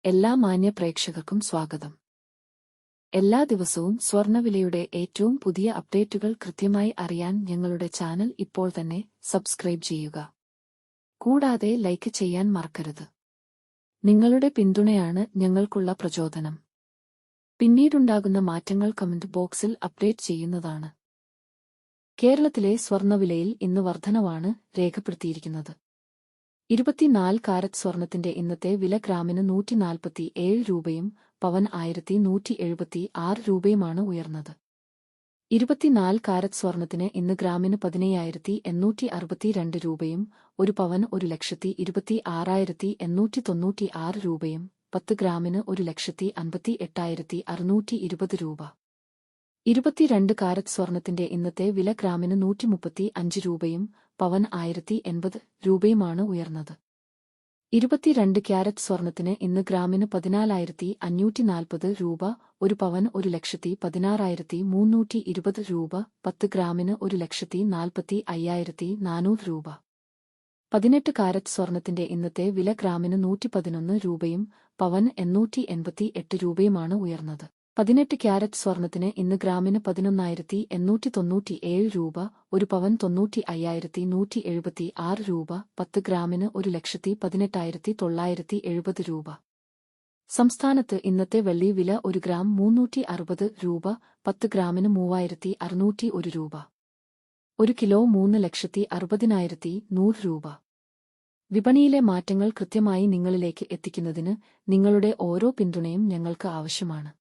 എല്ലാ മാന്യ പ്രേക്ഷകർക്കും സ്വാഗതം. എല്ലാ ദിവസവും സ്വർണ്ണവിലയുടെ ഏറ്റവും പുതിയ അപ്ഡേറ്റുകൾ കൃത്യമായി അറിയാൻ ഞങ്ങളുടെ ചാനൽ ഇപ്പോൾ തന്നെ സബ്സ്ക്രൈബ് ചെയ്യുക. കൂടാതെ ലൈക്ക് ചെയ്യാൻ മറക്കരുത്. നിങ്ങളുടെ പിന്തുണയാണ് ഞങ്ങൾക്കുള്ള പ്രചോദനം. പിന്നീടുണ്ടാകുന്ന മാറ്റങ്ങൾ കമന്റ് ബോക്സിൽ അപ്ഡേറ്റ് ചെയ്യുന്നതാണ്. കേരളത്തിലെ സ്വർണ്ണവിലയിൽ ഇന്ന് വർധനവാണ് രേഖപ്പെടുത്തിയിരിക്കുന്നത്. 24 കാരറ്റ് സ്വർണത്തിന്റെ ഇന്നത്തെ വില ഗ്രാമിന് 147 രൂപയും പവൻ 1176 രൂപയുമാണ് ഉയർന്നത്. 24 കാരറ്റ് സ്വർണത്തിന് ഇന്ന് ഗ്രാമിന് 15,862 രൂപയും ഒരു പവൻ 1,26,896 രൂപയും 10 ഗ്രാമിന് 1,58,620 രൂപ. 22 കാരറ്റ് സ്വർണത്തിന്റെ ഇന്നത്തെ വില ഗ്രാമിന് 135 രൂപയും പവൻ 1080 രൂപയുമാണ് ഉയർന്നത്. 22 ക്യാരറ്റ് സ്വർണത്തിന് ഇന്ന് ഗ്രാമിന് 14,540 രൂപ, ഒരു പവൻ 1,16,320 രൂപ, 10 ഗ്രാമിന് 1,45,400 രൂപ. 18 കാരറ്റ് സ്വർണത്തിന്റെ ഇന്നത്തെ വില ഗ്രാമിന് 111 രൂപയും പവൻ 888 രൂപയുമാണ് ഉയർന്നത്. 18 ക്യാരറ്റ് സ്വർണത്തിന് ഇന്ന് ഗ്രാമിന് 11,897 രൂപ, ഒരു പവൻ 95,176 രൂപ, 10 ഗ്രാമിന് 1,18,970 രൂപ. സംസ്ഥാനത്ത് ഇന്നത്തെ വെള്ളി വില 1 ഗ്രാം 360 രൂപ, 10 ഗ്രാമിന് 3,601 രൂപ. 1 കിലോ 3,60,100 രൂപ. വിപണിയിലെ മാറ്റങ്ങൾ കൃത്യമായി നിങ്ങളിലേക്ക് എത്തിക്കുന്നതിന് നിങ്ങളുടെ ഓരോ പിന്തുണയും ഞങ്ങൾക്ക് ആവശ്യമാണ്.